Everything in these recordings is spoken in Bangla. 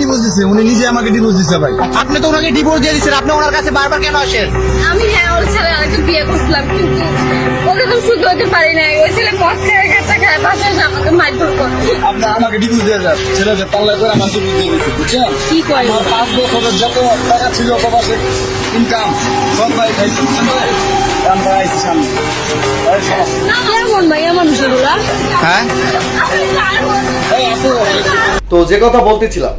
ডিভোর্স দিচ্ছে, উনি নিজে আমাকে ডিভোর্স দিচ্ছে ভাই। আপনি তো ওনাকে ডিভোর্স দিয়ে দিচ্ছেন, আপনি ওনার কাছে বারবার কেন আসেন? আমি হ্যাঁ ওর ছেলে আরেকটা বিয়ে করছিলাম, কিন্তু ওকে তো শুদ্ধ হতে পারি না। ওই ছেলে মদ খেয়ে গেছে, খায় বাসায় এসে আমাকে মারধর করে। আপনার আমাকে ডিভোর্স দিয়ে যান, ছেলেকে পাল্লা করে আমার ডিভোর্স দিয়ে দিচ্ছে, বুঝছেন? কি করে? আমার 5 বছরের যত টাকা ছিল প্রবাসে ইনকাম সব ভাই খাইছি, বুঝছেন ভাই? আমরা আইছি সামনে। এই সমস্যা। কেমন ভাইয়া মানুষের ওরা? হ্যাঁ, এই আপু, তো যে কথা বলতেছিলাম,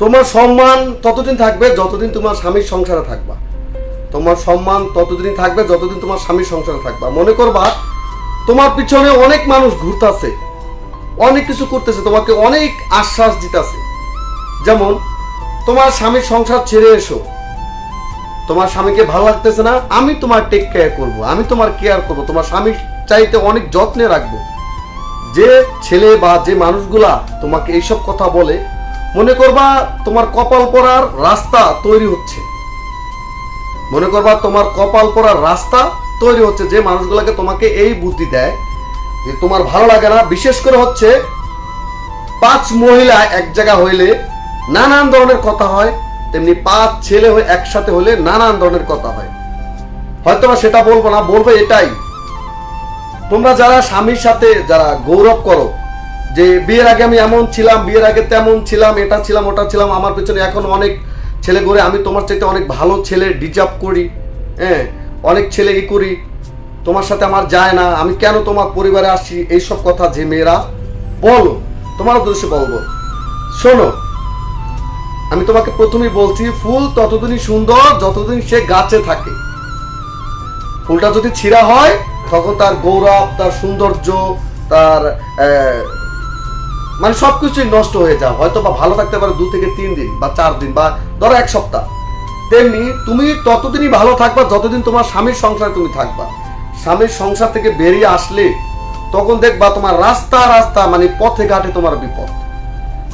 তোমার সম্মান ততদিন থাকবে যতদিন তোমার স্বামীর সংসারে থাকবা। তোমার সম্মান ততদিনই থাকবে যতদিন তোমার স্বামীর সংসারে থাকবা। মনে করবা তোমার পিছনে অনেক মানুষ ঘুরতেছে, অনেক কিছু করতেছে, তোমাকে অনেক আশ্বাস দিতেছে। যেমন তোমার স্বামীর সংসার ছেড়ে এসো, তোমার স্বামীকে ভালো লাগতেছে না, আমি তোমার টেক কেয়ার করবো, আমি তোমার কেয়ার করবো, তোমার স্বামীর চাইতে অনেক যত্নে রাখবো। যে ছেলে বা যে মানুষগুলা তোমাকে এইসব কথা বলে, মনে করবা তোমার কপাল পড়ার রাস্তা তৈরি হচ্ছে। মনে করবা তোমার কপাল পড়ার রাস্তা তৈরি হচ্ছে। যে মানুষগুলোকে তোমাকে এই বুদ্ধি দেয় যে তোমার ভালো লাগে না, বিশেষ করে হচ্ছে 5 মহিলা এক জায়গা হইলে নানান ধরনের কথা হয়, তেমনি 5 ছেলে হয়ে একসাথে হলে নানান ধরনের কথা হয়। হয়তো বা সেটা বলবো না, বলবো এটাই, তোমরা যারা স্বামীর সাথে যারা গৌরব করো যে বিয়ের আগে আমি এমন ছিলাম, বিয়ের আগে তেমন ছিলাম, এটা ছিলাম ওটা ছিলাম, আমার পেছনে এখন অনেক ছেলে ঘুরে, আমি তোমার চাইতে অনেক ভালো ছেলে ডিজার্ভ করি, হ্যাঁ অনেক ছেলে ই করি, তোমার সাথে আমার যায় না, আমি কেন তোমার পরিবারে আসি, এইসব কথা যে মেয়েরা বলো, তোমার উদ্দেশ্যে বলবো, শোনো আমি তোমাকে প্রথমেই বলছি, ফুল ততদিনই সুন্দর যতদিন সে গাছে থাকে। ফুলটা যদি ছিঁড়া হয় তখন তার গৌরব, তার সৌন্দর্য, তার মানে সবকিছুই নষ্ট হয়ে যায়। হয়তো বা ভালো থাকতে পারে 2 থেকে 3 দিন বা 4 দিন বা ধরো 1 সপ্তাহ। তেমনি তুমি ততদিনই ভালো থাকবা যতদিন তোমার স্বামীর সংসারে তুমি থাকবা। স্বামীর সংসার থেকে বেরিয়ে আসলে তখন দেখবা তোমার রাস্তা রাস্তা মানে পথে ঘাটে তোমার বিপদ।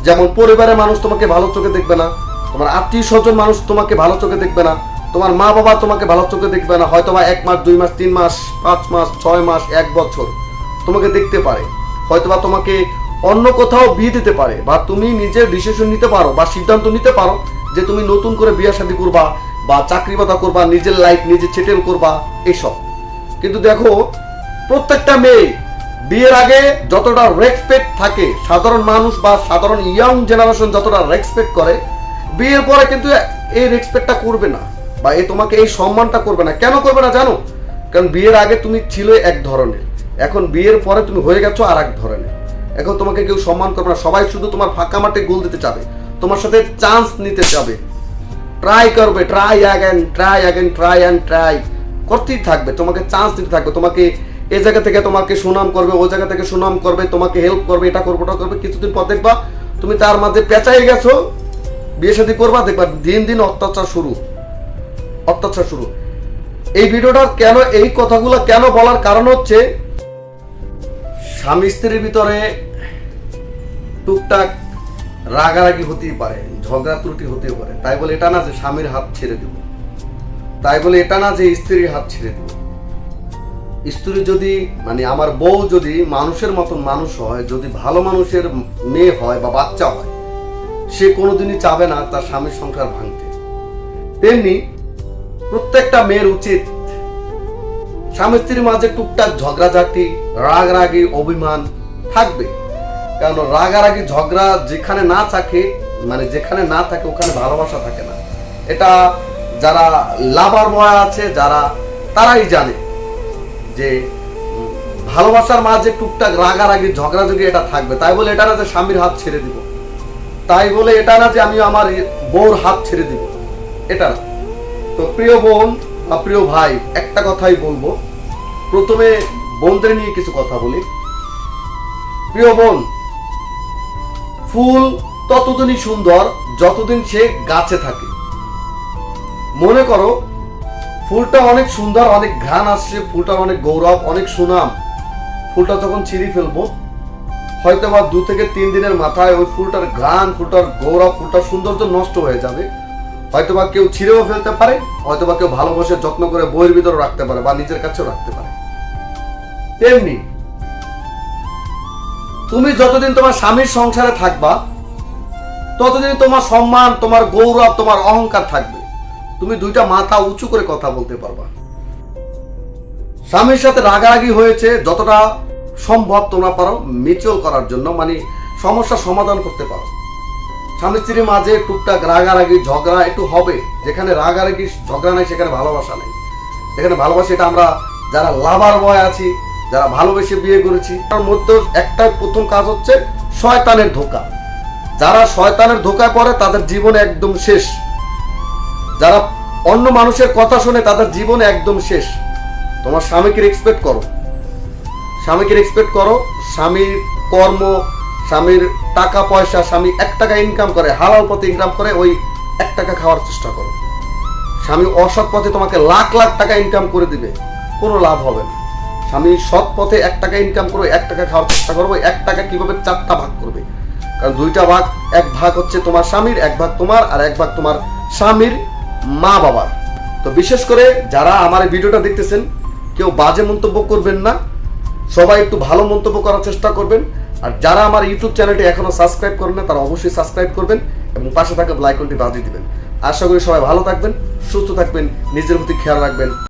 যেমন পরিবারের মানুষ তোমাকে ভালো চোখে দেখবে না, তোমার আত্মীয় স্বজন মানুষ তোমাকে ভালো চোখে দেখবে না, তোমার মা বাবা তোমাকে ভালো চোখে দেখবে না। হয়তো বা 1 মাস 2 মাস 3 মাস 5 মাস 6 মাস 1 বছর তোমাকে দেখতে পারে, হয়তো বা তোমাকে অন্য কোথাও বিয়ে দিতে পারে, বা তুমি নিজের ডিসিশন নিতে পারো বা সিদ্ধান্ত নিতে পারো যে তুমি নতুন করে বিয়ে শাদী করবা বা চাকরি বাতা করবা, নিজের লাইফ নিজে সেটেল করবা এইসব। কিন্তু দেখো প্রত্যেকটা মেয়ে বিয়ের আগে যতটা রেসপেক্ট থাকে সাধারণ মানুষ বা সাধারণ ইয়াং জেনারেশন যতটা রেসপেক্ট করে, বিয়ের পরে কিন্তু এই রেসপেক্টটা করবে না বা এই তোমাকে এই সম্মানটা করবে না। কেন করবে না জানো? কারণ বিয়ের আগে তুমি ছিলে এক ধরনের, এখন বিয়ের পরে তুমি হয়ে গেছো আর এক ধরনের। এখন তোমাকে কেউ সম্মান করবে না, সবাই শুধু তোমার ফাঁকা মাঠে গোল দিতে চাবে, তোমার সাথে চান্স নিতে যাবে, ট্রাই করবে, try again try again try and try করতেই থাকবে, তোমাকে চান্স দিতে থাকবে, তোমাকে এই জায়গা থেকে তোমাকে সুনাম করবে, ওই জায়গা থেকে সুনাম করবে, তোমাকে হেল্প করবে, এটা করবে ওটা করবে। কিছুদিন পর দেখবা তুমি তার মাঝে পেঁচাই গেছো, বিয়ে শাদী করবা, দেখবা দিন দিন অত্যাচার শুরু, অত্যাচার শুরু। এই ভিডিওটা কেন, এই কথাগুলো কেন বলার কারণ হচ্ছে স্বামী স্ত্রীর ভিতরে টুকটাক রাগারাগি হতেই পারে, ঝগড়া ত্রুটি হতেই পারে। তাই বলে এটা না যে স্বামীর হাত ছেড়ে দেব, তাই বলে এটা না যে স্ত্রীর হাত ছেড়ে দেব। স্ত্রী যদি মানে আমার বউ যদি মানুষের মতন মানুষ হয়, যদি ভালো মানুষের মেয়ে হয় বা বাচ্চা হয়, সে কোনোদিনই চাবে না তার স্বামীর সংসার ভাঙতে। তেমনি প্রত্যেকটা মেয়ের উচিত স্বামী স্ত্রীর মাঝে টুকটাক ঝগড়াঝাটি, রাগরাগি, অভিমান থাকবে। কারণ রাগারাগি ঝগড়া যেখানে না থাকে, মানে যেখানে না থাকে ওখানে ভালোবাসা থাকে না। এটা যারা লাভার বয় আছে যারা, তারাই জানে যে ভালোবাসার মাঝে টুকটাক রাগারাগি ঝগড়াঝগড়ি এটা থাকবে। তাই বলে এটা না যে স্বামীর হাত ছেড়ে দিব, তাই বলে এটা না যে আমি আমার বউর হাত ছেড়ে দিব, এটা না। তো প্রিয় বোন বা প্রিয় ভাই, একটা কথাই বলবো, প্রথমে বোনদের নিয়ে কিছু কথা বলি। প্রিয় বোন, ফুল ততদিনই সুন্দর যতদিন সে গাছে থাকে। মনে করো ফুলটা অনেক সুন্দর, অনেক ঘ্রাণ আসছে, ফুলটা অনেক গৌরব, অনেক সুনাম, ফুলটা যখন ছিঁড়ে ফেলবো হয়তো বা 2 থেকে 3 দিনের মাথায় ওই ফুলটার ঘ্রাণ, ফুলটার গৌরব, ফুলটার সৌন্দর্য নষ্ট হয়ে যাবে। হয়তো বা কেউ ছিঁড়েও ফেলতে পারে, হয়তো বা কেউ ভালোবাসে যত্ন করে বইয়ের ভিতরে রাখতে পারে বা নিজের কাছেও রাখতে পারে। তেমনি তুমি যতদিন তোমার স্বামীর সংসারে থাকবা ততদিন তোমার সম্মান, তোমার গৌরব, তোমার অহংকার থাকবে। তুমি দুইটা মাথা উঁচু করে কথা বলতে পারবা। স্বামীর সাথে রাগারাগি হয়েছে, যতটা সম্ভব তোমরা পারো মিউচুয়াল করার জন্য, মানে সমস্যার সমাধান করতে পারো। স্বামী স্ত্রীর মাঝে টুকটাক রাগারাগি ঝগড়া একটু হবে। যেখানে রাগারাগি ঝগড়া নেই সেখানে ভালোবাসা নেই। যেখানে ভালোবাসা, এটা আমরা যারা লাভার বয় আছি, যারা ভালোবেসে বিয়ে করেছি, তার মধ্যে একটা প্রথম কাজ হচ্ছে শয়তানের ধোঁকা। যারা শয়তানের ধোঁকায় পড়ে তাদের জীবন একদম শেষ। যারা অন্য মানুষের কথা শুনে তাদের জীবন একদম শেষ। তোমার স্বামীকে রেসপেক্ট করো, স্বামীকে রেসপেক্ট করো। স্বামীর কর্ম, স্বামীর টাকা পয়সা, স্বামী 1 টাকা ইনকাম করে, হালাল পথে ইনকাম করে, ওই 1 টাকা খাওয়ার চেষ্টা করো। স্বামী অসৎ পথে তোমাকে লাখ লাখ টাকা ইনকাম করে দিবে, কোনো লাভ হবে না। স্বামী সৎ পথে 1 টাকা ইনকাম করবে, 1 টাকা খাওয়ার চেষ্টা করবে। 1 টাকা কিভাবে 4টা ভাগ করবে, কারণ 2টা ভাগ, 1 ভাগ হচ্ছে তোমার স্বামীর, 1 ভাগ তোমার, আর 1 ভাগ তোমার স্বামীর মা বাবার। তো বিশেষ করে যারা আমার এই ভিডিওটা দেখতেছেন, কেউ বাজে মন্তব্য করবেন না, সবাই একটু ভালো মন্তব্য করার চেষ্টা করবেন। আর যারা আমার ইউটিউব চ্যানেলটি এখনো সাবস্ক্রাইব করেন না, তারা অবশ্যই সাবস্ক্রাইব করবেন এবং পাশে থাকা বেল আইকনটি বাজিয়ে দিবেন। আশা করি সবাই ভালো থাকবেন, সুস্থ থাকবেন, নিজের প্রতি খেয়াল রাখবেন।